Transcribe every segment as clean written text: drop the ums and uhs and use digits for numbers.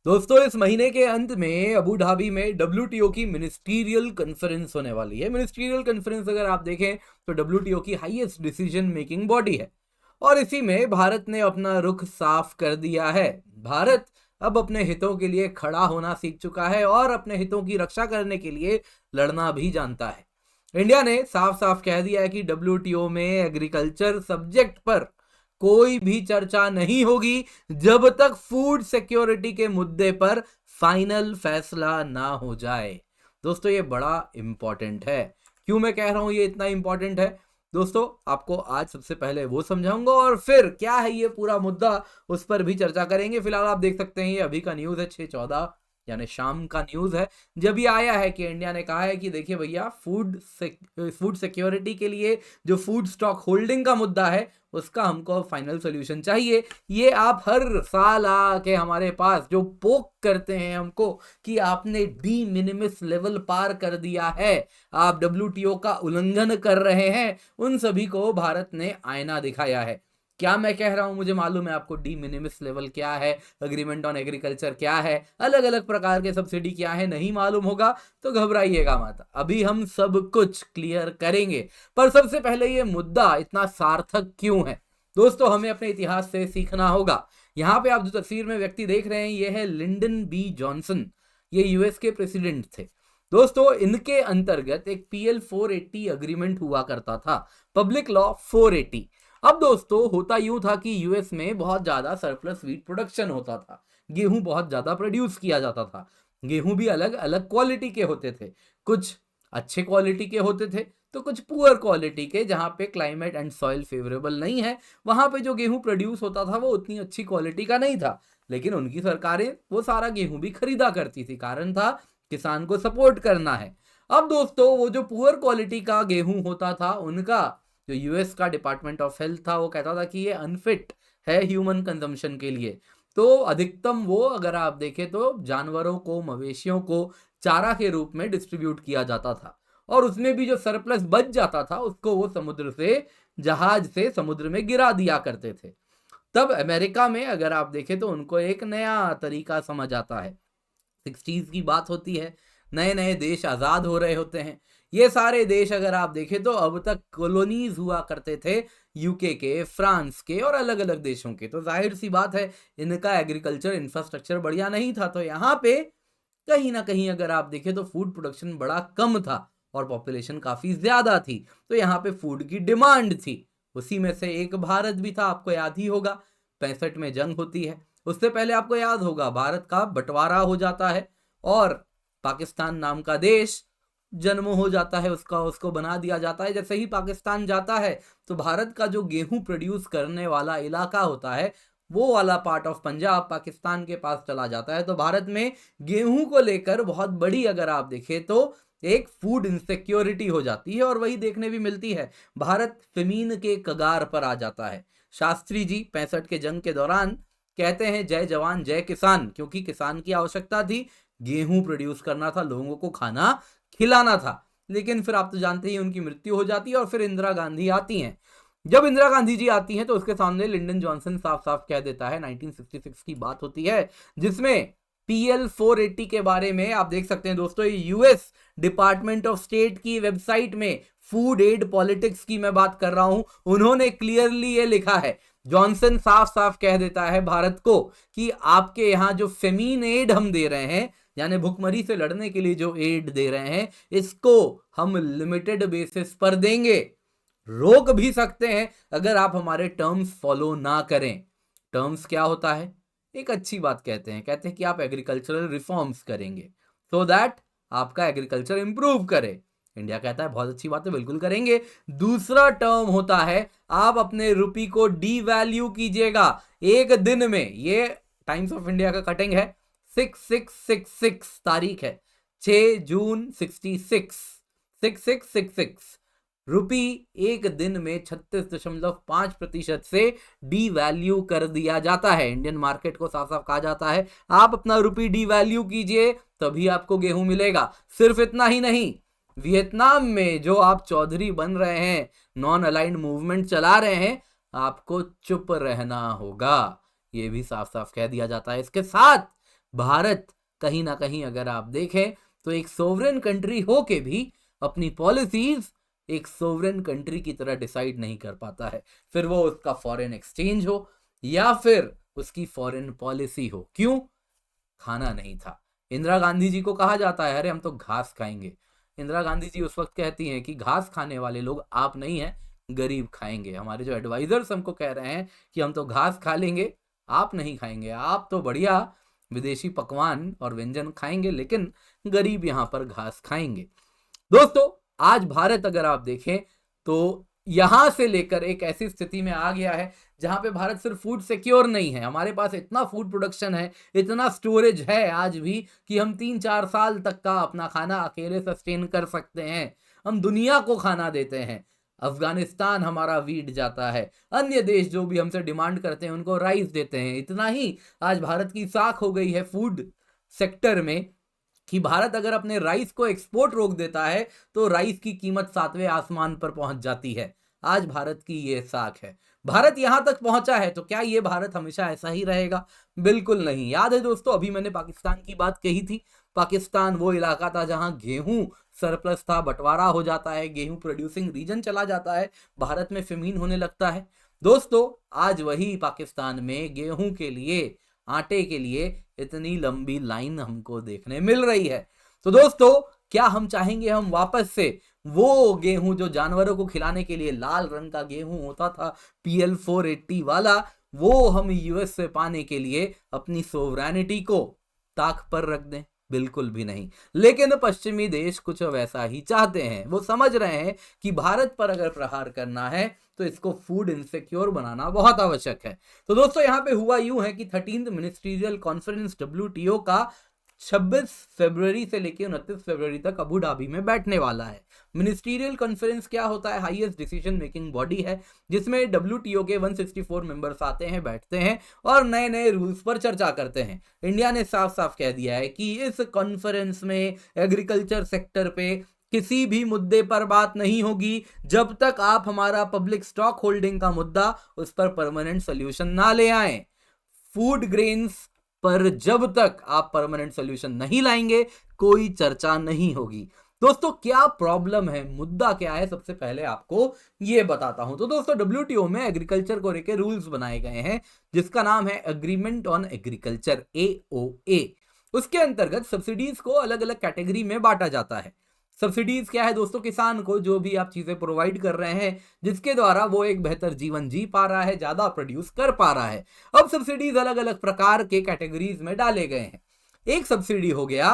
दोस्तों, इस महीने के अंत में अबू धाबी में डब्ल्यूटीओ की मिनिस्ट्रियल कॉन्फ्रेंस होने वाली है। मिनिस्ट्रियल कॉन्फ्रेंस अगर आप देखें तो डब्ल्यूटीओ की हाईएस्ट डिसीजन मेकिंग बॉडी है और इसी में भारत ने अपना रुख साफ कर दिया है। भारत अब अपने हितों के लिए खड़ा होना सीख चुका है और अपने हितों की रक्षा करने के लिए लड़ना भी जानता है। इंडिया ने साफ साफ कह दिया है कि डब्ल्यूटीओ में एग्रीकल्चर सब्जेक्ट पर कोई भी चर्चा नहीं होगी जब तक फूड सिक्योरिटी के मुद्दे पर फाइनल फैसला ना हो जाए। दोस्तों, ये बड़ा इंपॉर्टेंट है। क्यों मैं कह रहा हूं ये इतना इंपॉर्टेंट है? दोस्तों, आपको आज सबसे पहले वो समझाऊंगा और फिर क्या है ये पूरा मुद्दा उस पर भी चर्चा करेंगे। फिलहाल आप देख सकते हैं ये अभी का न्यूज है, 6:14 यानी शाम का न्यूज है। जब ये आया है कि इंडिया ने कहा है कि देखिए भैया, फूड सिक्योरिटी के लिए जो फूड स्टॉक होल्डिंग का मुद्दा है उसका हमको फाइनल सोल्यूशन चाहिए। ये आप हर साल आके हमारे पास जो पोक करते हैं हमको कि आपने डी मिनिमिस लेवल पार कर दिया है, आप डब्ल्यूटीओ का उल्लंघन कर रहे हैं, उन सभी को भारत ने आईना दिखाया है। क्या मैं कह रहा हूं मुझे मालूम है आपको। डी मिनिमिस लेवल क्या है, अग्रीमेंट ऑन एग्रीकल्चर क्या है, अलग अलग प्रकार के सब्सिडी क्या है, नहीं मालूम होगा तो घबराइएगा मत, अभी हम सब कुछ क्लियर करेंगे। पर सबसे पहले ये मुद्दा इतना सार्थक क्यों है? दोस्तों, हमें अपने इतिहास से सीखना होगा। यहाँ पे आप जो तस्वीर में व्यक्ति देख रहे हैं ये है लिंडन बी जॉनसन। ये यूएस के प्रेसिडेंट थे। दोस्तों, इनके अंतर्गत एक पीएल 480 अग्रीमेंट हुआ करता था, पब्लिक लॉ 480। अब दोस्तों, होता यूं था कि यूएस में बहुत ज्यादा सरप्लस व्हीट प्रोडक्शन होता था, गेहूं बहुत ज्यादा प्रोड्यूस किया जाता था। गेहूं भी अलग अलग क्वालिटी के होते थे, कुछ अच्छे क्वालिटी के होते थे तो कुछ पुअर क्वालिटी के, जहां पे क्लाइमेट एंड सॉइल फेवरेबल नहीं है वहां पे जो गेहूं प्रोड्यूस होता था वो उतनी अच्छी क्वालिटी का नहीं था। लेकिन उनकी सरकारें वो सारा गेहूं भी खरीदा करती थी, कारण था किसान को सपोर्ट करना है। अब दोस्तों, वो जो पुअर क्वालिटी का गेहूं होता था उनका जो यूएस का डिपार्टमेंट ऑफ हेल्थ था वो कहता था कि ये अनफिट है ह्यूमन कंजम्पशन के लिए। तो अधिकतम वो अगर आप देखें तो जानवरों को, मवेशियों को चारा के रूप में डिस्ट्रीब्यूट किया जाता था और उसमें भी जो सरप्लस बच जाता था उसको वो समुद्र से, जहाज से समुद्र में गिरा दिया करते थे। तब अमेरिका में अगर आप देखें तो उनको एक नया तरीका समझ आता है। 60s की बात होती है, नए नए देश आज़ाद हो रहे होते हैं। ये सारे देश अगर आप देखें तो अब तक कॉलोनीज हुआ करते थे, यूके के, फ्रांस के और अलग अलग देशों के। तो जाहिर सी बात है इनका एग्रीकल्चर इंफ्रास्ट्रक्चर बढ़िया नहीं था, तो यहाँ पे कहीं ना कहीं अगर आप देखें तो फूड प्रोडक्शन बड़ा कम था और पॉपुलेशन काफ़ी ज़्यादा थी, तो यहाँ पे फूड की डिमांड थी। उसी में से एक भारत भी था, आपको याद ही होगा 65 में जंग होती है। उससे पहले आपको याद होगा भारत का बंटवारा हो जाता है और पाकिस्तान नाम का देश जन्म हो जाता है, उसको बना दिया जाता है। जैसे ही पाकिस्तान जाता है तो भारत का जो गेहूं प्रोड्यूस करने वाला इलाका होता है वो वाला पार्ट ऑफ पंजाब पाकिस्तान के पास चला जाता है। तो भारत में गेहूं को लेकर बहुत बड़ी अगर आप देखें तो एक फूड इनसिक्योरिटी हो जाती है और वही देखने भी मिलती है। भारत फमीन के कगार पर आ जाता है। शास्त्री जी 65 के जंग के दौरान कहते हैं जय जवान जय किसान, क्योंकि किसान की आवश्यकता थी, गेहूं प्रोड्यूस करना था, लोगों को खाना खिलाना था। लेकिन फिर आप तो जानते ही उनकी मृत्यु हो जाती है और फिर इंदिरा गांधी आती हैं। जब इंदिरा गांधी जी आती हैं तो उसके सामने लिंडन जॉनसन साफ साफ कह देता है, 1966 की बात होती है, जिसमें पीएल 480 के बारे में आप देख सकते हैं दोस्तों, यूएस डिपार्टमेंट ऑफ स्टेट की वेबसाइट में फूड एड पॉलिटिक्स की मैं बात कर रहा हूं, उन्होंने क्लियरली ये लिखा है। जॉनसन साफ साफ कह देता है भारत को कि आपके यहां जो फेमीन एड हम दे रहे हैं, यानी भुखमरी से लड़ने के लिए जो एड दे रहे हैं, इसको हम लिमिटेड बेसिस पर देंगे, रोक भी सकते हैं अगर आप हमारे टर्म्स फॉलो ना करें। टर्म्स क्या होता है? एक अच्छी बात कहते हैं कि आप एग्रीकल्चरल रिफॉर्म्स करेंगे सो दैट आपका एग्रीकल्चर इंप्रूव करे। इंडिया कहता है बहुत अच्छी बात है, बिल्कुल करेंगे। दूसरा टर्म होता है आप अपने रुपी को डी वैल्यू कीजिएगा एक दिन में। ये टाइम्स ऑफ इंडिया का कटिंग है, 6666 तारीख है, 6 जून 66 रुपी एक दिन में 36.5% से डी वैल्यू कर दिया जाता है। इंडियन मार्केट को साफ साफ कहा जाता है आप अपना रुपी डी वैल्यू कीजिए तभी आपको गेहूं मिलेगा। सिर्फ इतना ही नहीं, वियतनाम में जो आप चौधरी बन रहे हैं, नॉन अलाइंड मूवमेंट चला रहे हैं, आपको चुप रहना होगा, ये भी साफ साफ कह दिया जाता है। इसके साथ भारत कहीं ना कहीं अगर आप देखें तो एक सोवरेन कंट्री हो के भी अपनी पॉलिसीज एक सोवरेन कंट्री की तरह डिसाइड नहीं कर पाता है, फिर वो उसका फॉरेन एक्सचेंज हो या फिर उसकी फॉरेन पॉलिसी हो। क्यों? खाना नहीं था। इंदिरा गांधी जी को कहा जाता है अरे हम तो घास खाएंगे। इंदिरा गांधी जी उस वक्त कहती हैं कि घास खाने वाले लोग आप नहीं हैं, गरीब खाएंगे। हमारे जो एडवाइजर्स हमको कह रहे हैं कि हम तो घास खा लेंगे, आप नहीं खाएंगे, आप तो बढ़िया विदेशी पकवान और व्यंजन खाएंगे, लेकिन गरीब यहां पर घास खाएंगे। दोस्तों, आज भारत अगर आप देखें तो यहां से लेकर एक ऐसी स्थिति में आ गया है जहां पे भारत सिर्फ फूड सिक्योर नहीं है, हमारे पास इतना फूड प्रोडक्शन है, इतना स्टोरेज है आज भी कि हम 3-4 साल तक का अपना खाना अकेले सस्टेन कर सकते हैं। हम दुनिया को खाना देते हैं। अफगानिस्तान हमारा वीट जाता है, अन्य देश जो भी हमसे डिमांड करते हैं उनको राइस देते हैं। इतना ही आज भारत की साख हो गई है फूड सेक्टर में कि भारत अगर अपने राइस को एक्सपोर्ट रोक देता है तो राइस की कीमत 7वें आसमान पर पहुंच जाती है। आज भारत की ये साख है। भारत यहां तक पहुंचा है तो क्या ये भारत हमेशा ऐसा ही रहेगा? बिल्कुल नहीं। याद है दोस्तों, अभी मैंने पाकिस्तान की बात कही थी। पाकिस्तान वो इलाका था जहां गेहूं सरप्लस था, बंटवारा हो जाता है, गेहूं प्रोड्यूसिंग रीजन चला जाता है, भारत में फेमीन होने लगता है। दोस्तों, आज वही पाकिस्तान में गेहूं के लिए, आटे के लिए इतनी लंबी लाइन हमको देखने मिल रही है। तो दोस्तों, क्या हम चाहेंगे हम वापस से वो गेहूं जो जानवरों को खिलाने के लिए लाल रंग का गेहूं होता था, PL 480 वाला, वो हम यूएस से पाने के लिए अपनी सोवरेनिटी को ताक पर रख दें? बिल्कुल भी नहीं। लेकिन पश्चिमी देश कुछ वैसा ही चाहते हैं। वो समझ रहे हैं कि भारत पर अगर प्रहार करना है तो इसको फूड इनसिक्योर बनाना बहुत आवश्यक है। तो दोस्तों, यहां पे हुआ यूं है कि 13th मिनिस्ट्रियल कॉन्फ्रेंस WTO का 26 फरवरी से लेकर 29 फरवरी तक अबू धाबी में बैठने वाला है। मिनिस्ट्रियल कॉन्फ्रेंस क्या होता है? हाईएस्ट डिसीजन मेकिंग बॉडी है जिसमें WTO के 164 मेंबर्स आते हैं, बैठते हैं और नए नए रूल्स पर चर्चा करते हैं। इंडिया ने साफ साफ कह दिया है कि इस कॉन्फ्रेंस में एग्रीकल्चर सेक्टर पे किसी भी मुद्दे पर बात नहीं होगी जब तक आप हमारा पब्लिक स्टॉक होल्डिंग का मुद्दा उस पर परमानेंट सोल्यूशन ना ले आए। फूड ग्रेन्स पर जब तक आप परमानेंट सोल्यूशन नहीं लाएंगे कोई चर्चा नहीं होगी। दोस्तों, क्या प्रॉब्लम है, मुद्दा क्या है, सबसे पहले आपको ये बताता हूं। तो दोस्तों, WTO में एग्रीकल्चर को लेकर रूल्स बनाए गए हैं जिसका नाम है एग्रीमेंट ऑन एग्रीकल्चर, AOA। उसके अंतर्गत सब्सिडीज को अलग अलग कैटेगरी में बांटा जाता है। सब्सिडीज क्या है दोस्तों? किसान को जो भी आप चीजें प्रोवाइड कर रहे हैं जिसके द्वारा वो एक बेहतर जीवन जी पा रहा है, ज्यादा प्रोड्यूस कर पा रहा है। अब सब्सिडीज अलग अलग प्रकार के कैटेगरीज में डाले गए हैं। एक सब्सिडी हो गया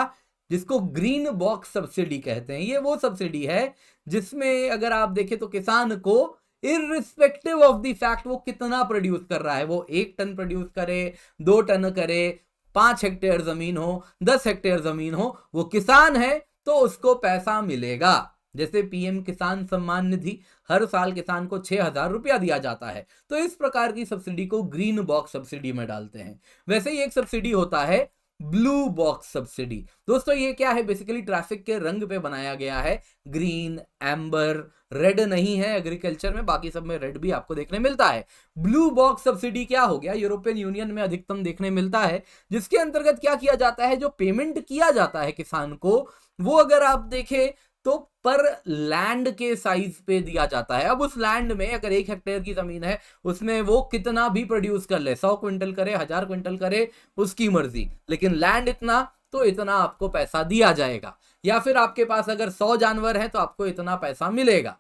जिसको ग्रीन बॉक्स सब्सिडी कहते हैं। ये वो सब्सिडी है जिसमें अगर आप देखें तो किसान को इररिस्पेक्टिव ऑफ द फैक्ट वो कितना प्रोड्यूस कर रहा है, वो 1 टन प्रोड्यूस करे, 2 टन करे, 5 हेक्टेयर जमीन हो, 10 हेक्टेयर जमीन हो, वो किसान है तो उसको पैसा मिलेगा। जैसे PM किसान सम्मान निधि, हर साल किसान को 6,000 रुपया दिया जाता है। तो इस प्रकार की सब्सिडी को ग्रीन बॉक्स सब्सिडी में डालते हैं। वैसे ही एक सब्सिडी होता है ब्लू बॉक्स सब्सिडी। दोस्तों, ये क्या है? बेसिकली ट्रैफिक के रंग पे बनाया गया है। ग्रीन, एम्बर, रेड नहीं है एग्रीकल्चर में, बाकी सब में रेड भी आपको देखने मिलता है। ब्लू बॉक्स सब्सिडी क्या हो गया? यूरोपियन यूनियन में अधिकतम देखने मिलता है, जिसके अंतर्गत क्या किया जाता है, जो पेमेंट किया जाता है किसान को, वो अगर आप देखें तो पर लैंड के साइज पे दिया जाता है। अब उस लैंड में अगर 1 हेक्टेयर की जमीन है उसमें वो कितना भी प्रोड्यूस कर ले, 100 क्विंटल करे, 1000 क्विंटल करे, उसकी मर्जी, लेकिन लैंड इतना तो इतना आपको पैसा दिया जाएगा। या फिर आपके पास अगर 100 जानवर हैं तो आपको इतना पैसा मिलेगा।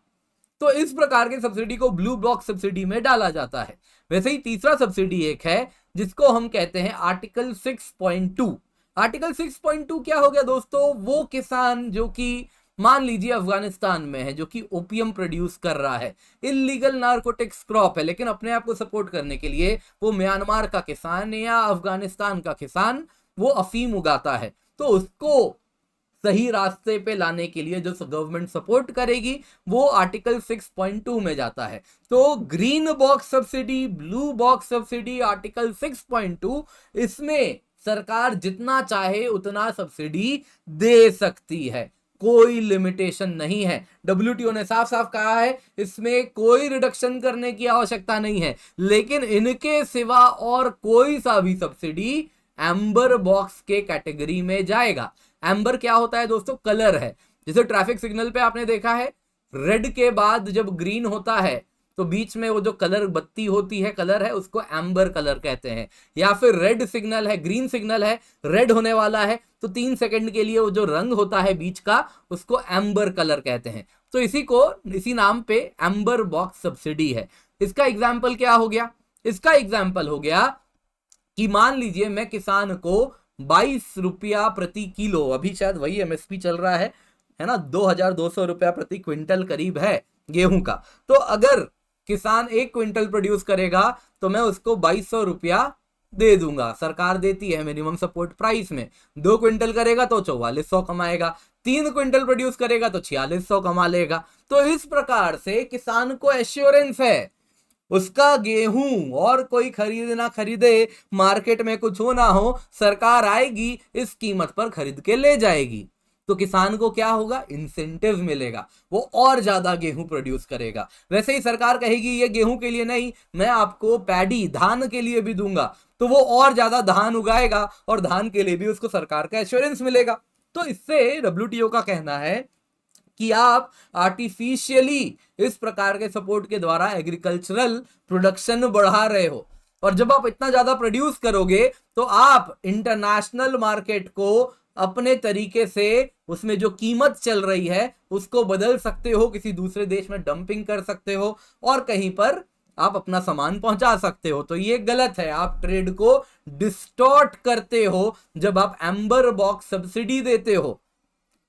तो इस प्रकार के सब्सिडी को ब्लू बॉक्स सब्सिडी में डाला जाता है। वैसे ही तीसरा सब्सिडी एक है जिसको हम कहते हैं आर्टिकल 6.2। आर्टिकल 6.2 क्या हो गया दोस्तों? वो किसान जो कि मान लीजिए अफगानिस्तान में है, जो कि ओपियम प्रोड्यूस कर रहा है, इलीगल नारकोटिक्स क्रॉप है, लेकिन अपने आप को सपोर्ट करने के लिए वो म्यांमार का किसान या अफगानिस्तान का किसान वो अफीम उगाता है, तो उसको सही रास्ते पे लाने के लिए जो गवर्नमेंट सपोर्ट करेगी वो आर्टिकल 6.2 में जाता है। तो green box subsidy, blue box subsidy, article 6.2, इसमें सरकार जितना चाहे उतना सब्सिडी दे सकती है, कोई लिमिटेशन नहीं है। WTO ने साफ साफ कहा है इसमें कोई रिडक्शन करने की आवश्यकता नहीं है, लेकिन इनके सिवा और कोई सा भी सब्सिडी एम्बर बॉक्स के कैटेगरी में जाएगा। एम्बर क्या होता है दोस्तों? कलर है। जैसे ट्रैफिक सिग्नल पे आपने देखा है, रेड के बाद जब ग्रीन होता है तो बीच में वो जो कलर बत्ती होती है, कलर है, उसको एम्बर कलर कहते हैं। या फिर रेड सिग्नल है, ग्रीन सिग्नल है, रेड होने वाला है तो 3 सेकंड के लिए वो जो रंग होता है बीच का, उसको एम्बर कलर कहते हैं। तो इसी नाम पे एम्बर बॉक्स सब्सिडी है। इसका एग्जाम्पल क्या हो गया? इसका एग्जाम्पल हो गया कि मान लीजिए मैं किसान को 22 रुपया प्रति किलो, अभी शायद वही एमएसपी चल रहा है ना, 2200 रुपया प्रति क्विंटल करीब है गेहूं का। तो अगर किसान 1 क्विंटल प्रोड्यूस करेगा तो मैं उसको 2200 रुपया दे दूंगा, सरकार देती है मिनिमम सपोर्ट प्राइस में। 2 क्विंटल करेगा तो 4400 कमाएगा, 3 क्विंटल प्रोड्यूस करेगा तो 4600 कमा लेगा। तो इस प्रकार से किसान को एश्योरेंस है, उसका गेहूं और कोई खरीदे ना खरीदे, मार्केट में कुछ हो ना हो, सरकार आएगी इस कीमत पर खरीद के ले जाएगी। तो किसान को क्या होगा? इंसेंटिव मिलेगा, वो और ज्यादा गेहूं प्रोड्यूस करेगा। वैसे ही सरकार कहेगी ये गेहूं के लिए नहीं, मैं आपको पैडी धान के लिए भी दूंगा, तो वो और ज्यादा धान उगाएगा और धान के लिए भी उसको सरकार का एश्योरेंस मिलेगा। तो इससे डब्ल्यूटीओ का कहना है कि आप आर्टिफिशियली इस प्रकार के सपोर्ट के द्वारा एग्रीकल्चरल प्रोडक्शन बढ़ा रहे हो, और जब आप इतना ज्यादा प्रोड्यूस करोगे तो आप इंटरनेशनल मार्केट को अपने तरीके से, उसमें जो कीमत चल रही है उसको बदल सकते हो, किसी दूसरे देश में डंपिंग कर सकते हो और कहीं पर आप अपना सामान पहुंचा सकते हो। तो ये गलत है, आप ट्रेड को डिस्टॉर्ट करते हो जब आप एम्बर बॉक्स सब्सिडी देते हो।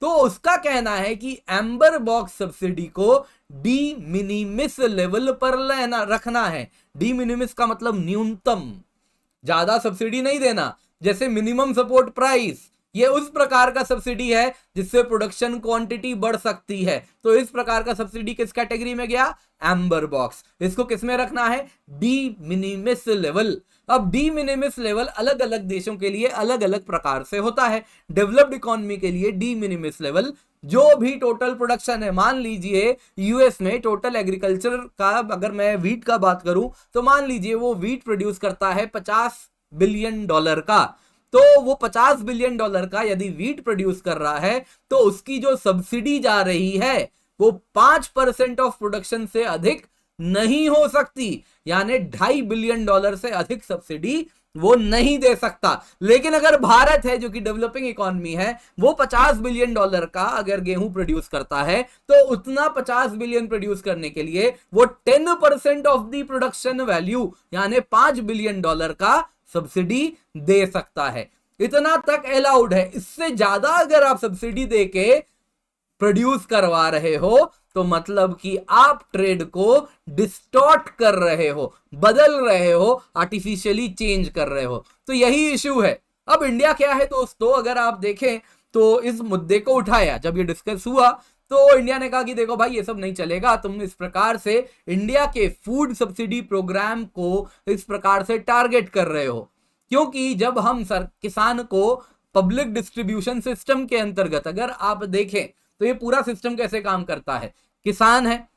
तो उसका कहना है कि एम्बर बॉक्स सब्सिडी को डी मिनिमिस लेवल पर रखना है। डी मिनिमिस का मतलब न्यूनतम, ज्यादा सब्सिडी नहीं देना। जैसे मिनिमम सपोर्ट प्राइस, ये उस प्रकार का सब्सिडी है जिससे प्रोडक्शन क्वांटिटी बढ़ सकती है। तो इस प्रकार का सब्सिडी किस कैटेगरी में गया? Amber box. इसको किस में रखना है? De minimis level. अब डी मिनिमिस लेवल अलग अलग देशों के लिए अलग अलग प्रकार से होता है। डेवलप्ड इकोनॉमी के लिए डी मिनिमिस लेवल जो भी टोटल प्रोडक्शन है, मान लीजिए यूएस में टोटल एग्रीकल्चर का, अगर मैं वीट का बात करूं तो मान लीजिए वो वीट प्रोड्यूस करता है $50 बिलियन का। तो वो $50 बिलियन का यदि वीट प्रोड्यूस कर रहा है तो उसकी जो सब्सिडी जा रही है वो 5% ऑफ प्रोडक्शन से अधिक नहीं हो सकती, यानी $2.5 बिलियन से अधिक सब्सिडी वो नहीं दे सकता। लेकिन अगर भारत है जो कि डेवलपिंग इकोनॉमी है, वो $50 बिलियन का अगर गेहूं प्रोड्यूस करता है तो उतना 50 बिलियन प्रोड्यूस करने के लिए वो 10% ऑफ द प्रोडक्शन वैल्यू यानी $5 बिलियन का सब्सिडी दे सकता है। इतना तक अलाउड है। इससे ज्यादा अगर आप सब्सिडी देके प्रोड्यूस करवा रहे हो तो मतलब कि आप ट्रेड को डिस्टॉर्ट कर रहे हो, बदल रहे हो, आर्टिफिशियली चेंज कर रहे हो। तो यही इश्यू है। अब इंडिया क्या है दोस्तों, अगर आप देखें तो इस मुद्दे को उठाया, जब ये डिस्कस हुआ तो इंडिया ने कहा कि देखो भाई ये सब नहीं चलेगा, तुम इस प्रकार से इंडिया के फूड सब्सिडी प्रोग्राम को इस प्रकार से टारगेट कर रहे हो। क्योंकि जब हम किसान को पब्लिक डिस्ट्रीब्यूशन सिस्टम के अंतर्गत अगर आप देखें तो ये पूरा सिस्टम कैसे काम करता है। किसान है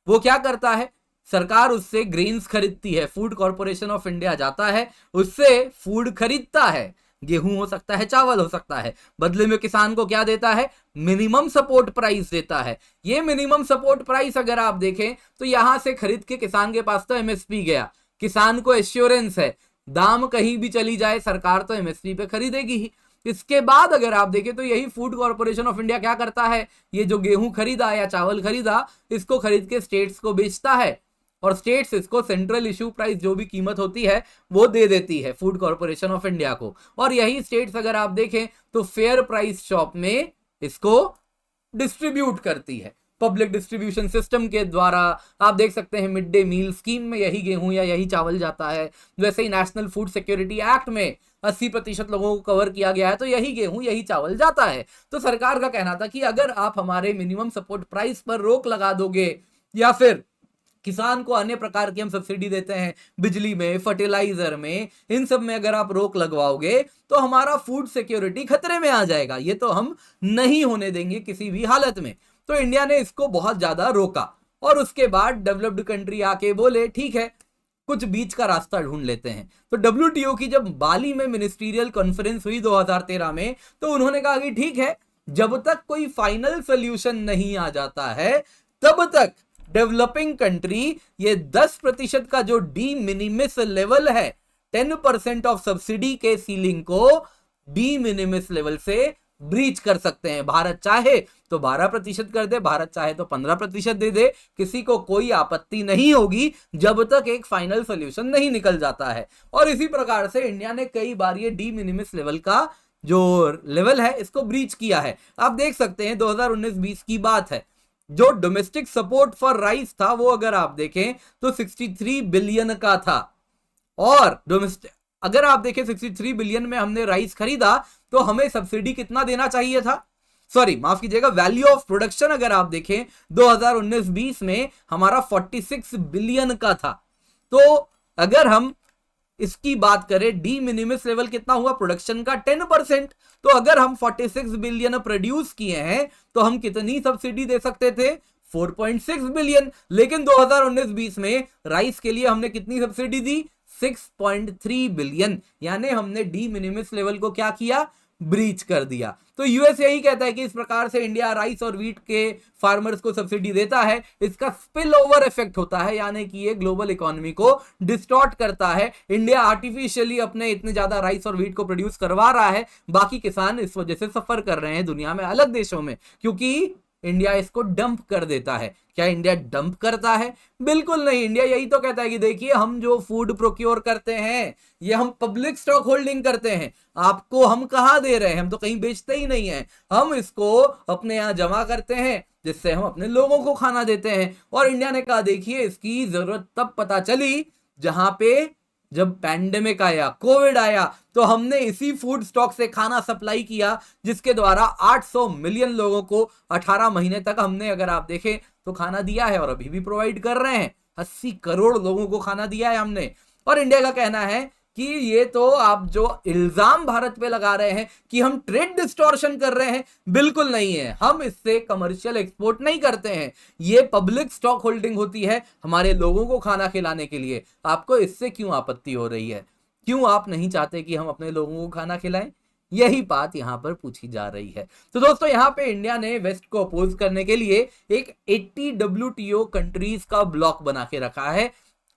वो क्या करता है, सरकार उससे ग्रेन्स खरीदती है, फूड कॉर्पोरेशन ऑफ इंडिया जाता है, उससे फूड खरीदता है, गेहूं हो सकता है, चावल हो सकता है, बदले में किसान को क्या देता है? मिनिमम सपोर्ट प्राइस देता है। ये मिनिमम सपोर्ट प्राइस अगर आप देखें तो यहां से खरीद के किसान के पास तो एमएसपी गया, किसान को एश्योरेंस है, दाम कहीं भी चली जाए सरकार तो एमएसपी पे खरीदेगी ही। इसके बाद अगर आप देखें तो यही फूड कॉर्पोरेशन ऑफ इंडिया क्या करता है, ये जो गेहूं खरीदा या चावल खरीदा इसको खरीद के स्टेट्स को बेचता है और स्टेट्स इसको सेंट्रल इश्यू प्राइस जो भी कीमत होती है वो दे देती है फूड कॉर्पोरेशन ऑफ इंडिया को। और यही स्टेट्स अगर आप देखें तो फेयर प्राइस शॉप में इसको डिस्ट्रीब्यूट करती है पब्लिक डिस्ट्रीब्यूशन सिस्टम के द्वारा। आप देख सकते हैं मिड डे मील स्कीम में यही गेहूं या यही चावल जाता है। वैसे ही नेशनल फूड सिक्योरिटी एक्ट में 80% लोगों को कवर किया गया है तो यही गेहूं यही चावल जाता है। तो सरकार का कहना था कि अगर आप हमारे मिनिमम सपोर्ट प्राइस पर रोक लगा दोगे या फिर किसान को अन्य प्रकार की हम सब्सिडी देते हैं, बिजली में, फर्टिलाइजर में, इन सब में अगर आप रोक लगवाओगे तो हमारा फूड सिक्योरिटी खतरे में आ जाएगा, ये तो हम नहीं होने देंगे किसी भी हालत में। तो इंडिया ने इसको बहुत ज्यादा रोका और उसके बाद डेवलप्ड कंट्री आके बोले ठीक है कुछ बीच का रास्ता ढूंढ लेते हैं। तो WTO की जब बाली में मिनिस्ट्रियल कॉन्फ्रेंस हुई 2013 में, तो उन्होंने कहा कि ठीक है, जब तक कोई फाइनल सोल्यूशन नहीं आ जाता है तब तक डेवलपिंग कंट्री ये 10% का जो डी मिनिमिस लेवल है, 10% ऑफ सब्सिडी के सीलिंग को डी मिनिमिस लेवल से ब्रीच कर सकते हैं। भारत चाहे तो 12% कर दे, भारत चाहे तो 15% दे दे, किसी को कोई आपत्ति नहीं होगी जब तक एक फाइनल सोल्यूशन नहीं निकल जाता है। और इसी प्रकार से इंडिया ने कई बार ये डी मिनिमिस लेवल का जो लेवल है इसको ब्रीच किया है। आप देख सकते हैं 2019-20 की बात है, जो डोमेस्टिक सपोर्ट फॉर राइस था वो अगर आप देखें तो 63 बिलियन का था। और डोमेस्टिक अगर आप देखें 63 बिलियन में हमने राइस खरीदा तो हमें सब्सिडी कितना देना चाहिए था, सॉरी माफ कीजिएगा, वैल्यू ऑफ प्रोडक्शन अगर आप देखें 2019-20 में हमारा 46 बिलियन का था। तो अगर हम इसकी बात करें, डी मिनिमिस लेवल कितना हुआ प्रोडक्शन का 10%, तो अगर हम 46 बिलियन प्रोड्यूस किए हैं तो हम कितनी सब्सिडी दे सकते थे, 4.6 बिलियन। लेकिन 2019-20 में राइस के लिए हमने कितनी सब्सिडी दी, 6.3 बिलियन, यानी हमने डी मिनिमिस लेवल को क्या किया, ब्रीच कर दिया। तो यूएस यही कहता है कि इस प्रकार से इंडिया राइस और व्हीट के फार्मर्स को सब्सिडी देता है, इसका स्पिल ओवर इफेक्ट होता है, यानी कि ये ग्लोबल इकोनॉमी को डिस्टॉर्ट करता है। इंडिया आर्टिफिशियली अपने इतने ज्यादा राइस और व्हीट को प्रोड्यूस करवा रहा है, बाकी किसान इस वजह से सफर कर रहे हैं दुनिया में अलग देशों में, क्योंकि इंडिया इसको डंप कर देता है। क्या इंडिया डंप करता है? बिल्कुल नहीं। इंडिया यही तो कहता है कि देखिए हम जो फूड प्रोक्योर करते हैं ये हम पब्लिक स्टॉक होल्डिंग करते हैं, आपको हम कहां दे रहे हैं, हम तो कहीं बेचते ही नहीं है, हम इसको अपने यहां जमा करते हैं जिससे हम अपने लोगों को खाना देते हैं। और इंडिया ने कहा देखिए इसकी जरूरत तब पता चली जहां पे जब पैंडेमिक आया, कोविड आया, तो हमने इसी फूड स्टॉक से खाना सप्लाई किया जिसके द्वारा 800 मिलियन लोगों को 18 महीने तक हमने अगर आप देखें तो खाना दिया है और अभी भी प्रोवाइड कर रहे हैं। 80 करोड़ लोगों को खाना दिया है हमने। और इंडिया का कहना है कि ये तो आप जो इल्जाम भारत पे लगा रहे हैं कि हम ट्रेड डिस्टॉर्शन कर रहे हैं, बिल्कुल नहीं है। हम इससे कमर्शियल एक्सपोर्ट नहीं करते हैं, ये पब्लिक स्टॉक होल्डिंग होती है हमारे लोगों को खाना खिलाने के लिए। आपको इससे क्यों आपत्ति हो रही है? क्यों आप नहीं चाहते कि हम अपने लोगों को खाना खिलाएं? यही बात यहां पर पूछी जा रही है। तो दोस्तों यहां पे इंडिया ने वेस्ट को अपोज करने के लिए एक 80 WTO कंट्रीज का ब्लॉक बना के रखा है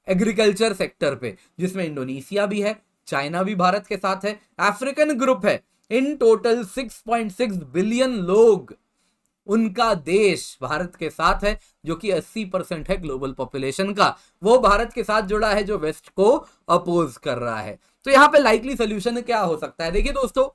एग्रीकल्चर सेक्टर पे, जिसमें इंडोनेशिया भी है, चाइना भी भारत के साथ है, अफ्रीकन ग्रुप है। इन टोटल 6.6 बिलियन लोग, उनका देश भारत के साथ है, जो कि 80% है ग्लोबल पॉपुलेशन का, वो भारत के साथ जुड़ा है जो वेस्ट को अपोज कर रहा है। तो यहां पे लाइकली सोल्यूशन क्या हो सकता है? देखिए दोस्तों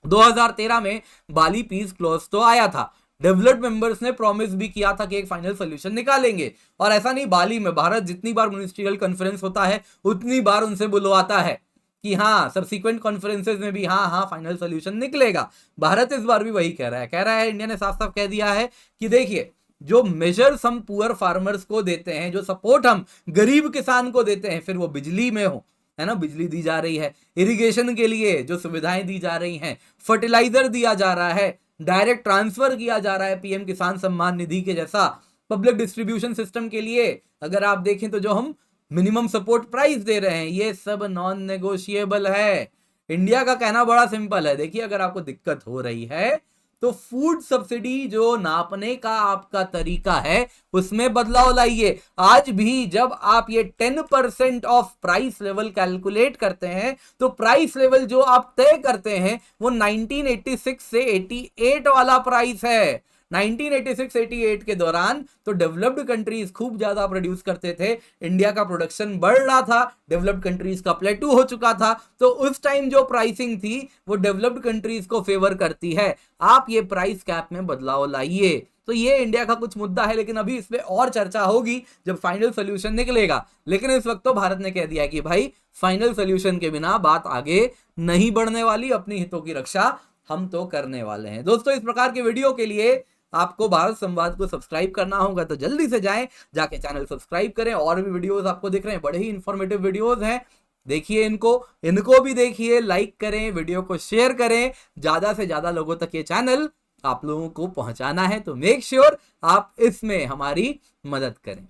2013 में बाली पीस क्लॉज तो आया था, डेवलप्ड मेंबर्स ने प्रॉमिस भी किया था कि एक फाइनल सोल्यूशन निकालेंगे। और ऐसा नहीं, बाली में भारत जितनी बार मिनिस्ट्रियल कॉन्फ्रेंस होता है उतनी बार उनसे बुलवाता है कि हाँ सबसीक्वेंट कॉन्फ्रेंसेस में भी हाँ फाइनल सोल्यूशन निकलेगा। भारत इस बार भी वही कह रहा है। इंडिया ने साफ साफ कह दिया है कि देखिए जो मेजर्स हम पुअर फार्मर्स को देते हैं, जो सपोर्ट हम गरीब किसान को देते हैं, फिर वो बिजली में हो, है ना, बिजली दी जा रही है, इरिगेशन के लिए जो सुविधाएं दी जा रही हैं, फर्टिलाइजर दिया जा रहा है, डायरेक्ट ट्रांसफर किया जा रहा है पीएम किसान सम्मान निधि के जैसा, पब्लिक डिस्ट्रीब्यूशन सिस्टम के लिए अगर आप देखें तो जो हम मिनिमम सपोर्ट प्राइस दे रहे हैं, ये सब नॉन नेगोशिएबल है। इंडिया का कहना बड़ा सिंपल है, देखिए अगर आपको दिक्कत हो रही है तो फूड सब्सिडी जो नापने का आपका तरीका है उसमें बदलाव लाइए। आज भी जब आप ये 10% ऑफ प्राइस लेवल कैलकुलेट करते हैं तो प्राइस लेवल जो आप तय करते हैं वो 1986 से 88 वाला प्राइस है। 1986-88 के दौरान तो डेवलप्ड कंट्रीज खूब ज्यादा प्रोड्यूस करते थे, इंडिया का प्रोडक्शन बढ़ रहा था, डेवलप्ड कंट्रीज का प्लेटू हो चुका था, तो उस टाइम जो प्राइसिंग थी वो डेवलप्ड कंट्रीज को फेवर करती है। आप ये प्राइस कैप में बदलाव लाइए। तो ये इंडिया का कुछ मुद्दा है, लेकिन अभी इस पे और चर्चा होगी जब फाइनल सोल्यूशन निकलेगा। लेकिन इस वक्त तो भारत ने कह दिया है कि भाई फाइनल सोल्यूशन के बिना बात आगे नहीं बढ़ने वाली, अपनी हितों की रक्षा हम तो करने वाले हैं। दोस्तों इस प्रकार के वीडियो के लिए आपको भारत संवाद को सब्सक्राइब करना होगा, तो जल्दी से जाके चैनल सब्सक्राइब करें। और भी वीडियोस आपको दिख रहे हैं, बड़े ही इंफॉर्मेटिव वीडियोस हैं, देखिए इनको भी देखिए, लाइक करें, वीडियो को शेयर करें, ज्यादा से ज्यादा लोगों तक ये चैनल आप लोगों को पहुंचाना है। तो मेक श्योर आप इसमें हमारी मदद करें।